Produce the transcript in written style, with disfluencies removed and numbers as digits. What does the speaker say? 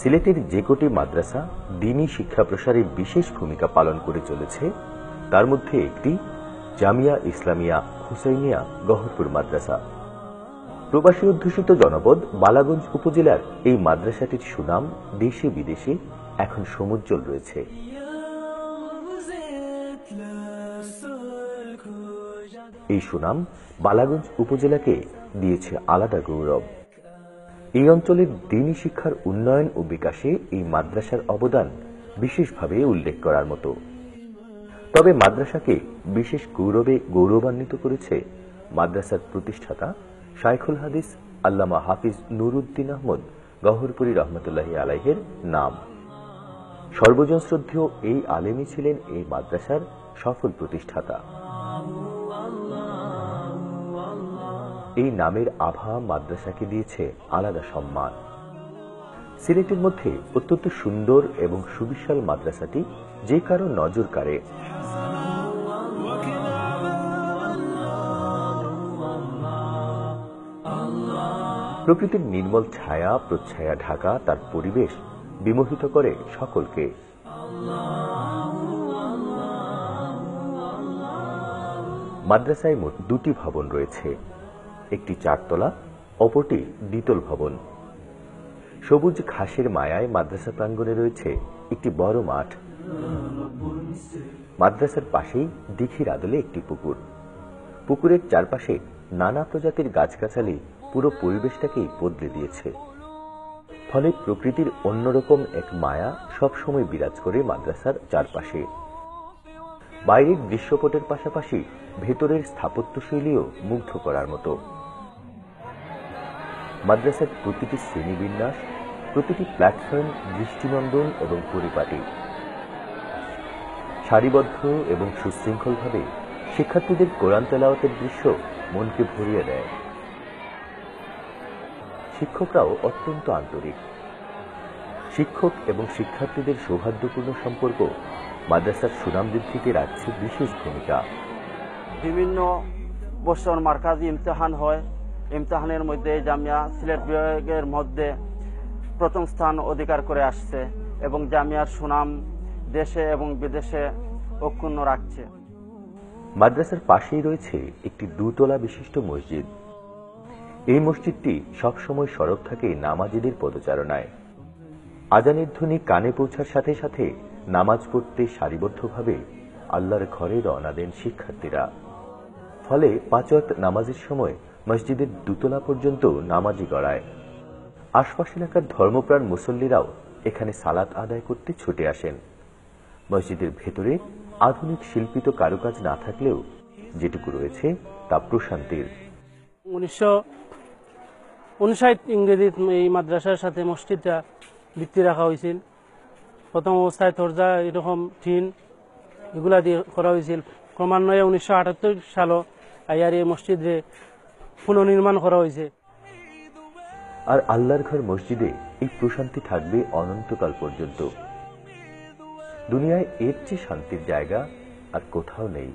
সিলেটের যে কটি মাদ্রাসা দ্বীনী শিক্ষা প্রসারে বিশেষ ভূমিকা পালন করে চলেছে তার মধ্যে একটি জামিয়া ইসলামিয়া হুসাইনিয়া গহরপুর মাদ্রাসা। প্রবাসী অধ্যুষিত জনপদ বালাগঞ্জ উপজেলার এই মাদ্রাসাটির সুনাম দেশে বিদেশে এখন সমুজ্জ্বল রয়েছে। এই সুনাম বালাগঞ্জ উপজেলাকে দিয়েছে আলাদা গৌরব। এই অঞ্চলের দ্বীনী শিক্ষার উন্নয়ন ও বিকাশে এই মাদ্রাসার অবদান বিশেষভাবে উল্লেখ করার মতো। তবে মাদ্রাসাকে বিশেষ গৌরবে গৌরবান্বিত করেছে মাদ্রাসার প্রতিষ্ঠাতা শাইখুল হাদিস আল্লামা হাফিজ নুরউদ্দিন আহমদ গহরপুরী রহমতুল্লাহি আলাইহের নাম। সর্বজন শ্রদ্ধেয় এই আলেমই ছিলেন এই মাদ্রাসার সফল প্রতিষ্ঠাতা। এই নামের আভা মাদ্রাসাকে দিয়েছে আলাদা সম্মান। সিলেটের মধ্যে অত্যন্ত সুন্দর এবং সুবিশাল মাদ্রাসাটি যে কারো নজর কাড়ে। প্রকৃতির নির্মল ছায়া প্রচ্ছায়া ঢাকা তার পরিবেশ বিমোহিত করে সকলকে। মাদ্রাসায় মোট দুটি ভবন রয়েছে, একটি চারতলা, অপরটি দ্বিতল ভবন। সবুজ ঘাসের মায়ায় মাদ্রাসা প্রাঙ্গণে রয়েছে একটি বড় মাঠ। মাদ্রাসার পাশেই দিঘির আদলে একটি পুকুর। পুকুরের চারপাশে নানা প্রজাতির গাছগাছালি পুরো পরিবেশটাকেই বদলে দিয়েছে। ফলে প্রকৃতির অন্যরকম এক মায়া সবসময় বিরাজ করে মাদ্রাসার চারপাশে। বাইরের দৃশ্যপটের পাশাপাশি ভেতরের স্থাপত্যশৈলীও মুগ্ধ করার মতো। মাদ্রাসার প্রতিটি শ্রেণীবিন্যাস, প্রতিটি প্ল্যাটফর্ম দৃষ্টিনন্দন এবং পরিপাটি। সারিবদ্ধ এবং সুশৃঙ্খলভাবে শিক্ষার্থীদের কোরআন তেলাওয়াতের দৃশ্য মনকে ভরিয়ে দেয়। শিক্ষকরাও অত্যন্ত আন্তরিক। শিক্ষক এবং শিক্ষার্থীদের সৌহার্দ্যপূর্ণ সম্পর্ক মাদ্রাসার সুনাম বৃদ্ধিতে রাখছে বিশেষ ভূমিকা। বিভিন্ন বছর মারকাজি ইমতিহান হয়। ইমতিহানের মধ্যে জামিয়া সিলেট বিভাগের মধ্যে প্রথম স্থান অধিকার করে আসছে এবং জামিয়ার সুনাম দেশে এবং বিদেশে অক্ষুণ্ণ রাখছে। মাদ্রাসার পাশেই রয়েছে একটি দুতলা বিশিষ্ট মসজিদ। এই মসজিদটি সবসময় সরব থাকে নামাজীদের পদচারণায়। আজানের ধ্বনি কানে পৌঁছার সাথে সাথে নামাজ পড়তে সারিবদ্ধভাবে আল্লাহর ঘরে রওনা দেন শিক্ষার্থীরা। ফলে ৫ ওয়াক্ত নামাজের সময় মসজিদের দুতলা পর্যন্ত নামাজি গড়ায়। আশপাশ এলাকার ধর্মপ্রাণ মুসল্লিরাও এখানে সালাত আদায় করতে ছুটে আসেন। মসজিদের ভেতরে আধুনিক শিল্পিত কারুকাজ না থাকলেও যেটুকু রয়েছে তা প্রশান্তির। 1959 ইংরেজি এই মাদ্রাসার সাথে মসজিদটা ভিত্তি রাখা হয়েছিল। প্রথম অবস্থায় দরজা এরকম টিন এগুলা দিয়ে করা হয়েছিল। ক্রমান্বয়ে 1978 সালে আইয়ার এই মসজিদে পুনর্নির্মাণ করা হয়েছে। আর আল্লাহর ঘর মসজিদে এই প্রশান্তি থাকবে অনন্তকাল পর্যন্ত। দুনিয়ায় এর চেয়ে শান্তির জায়গা আর কোথাও নেই।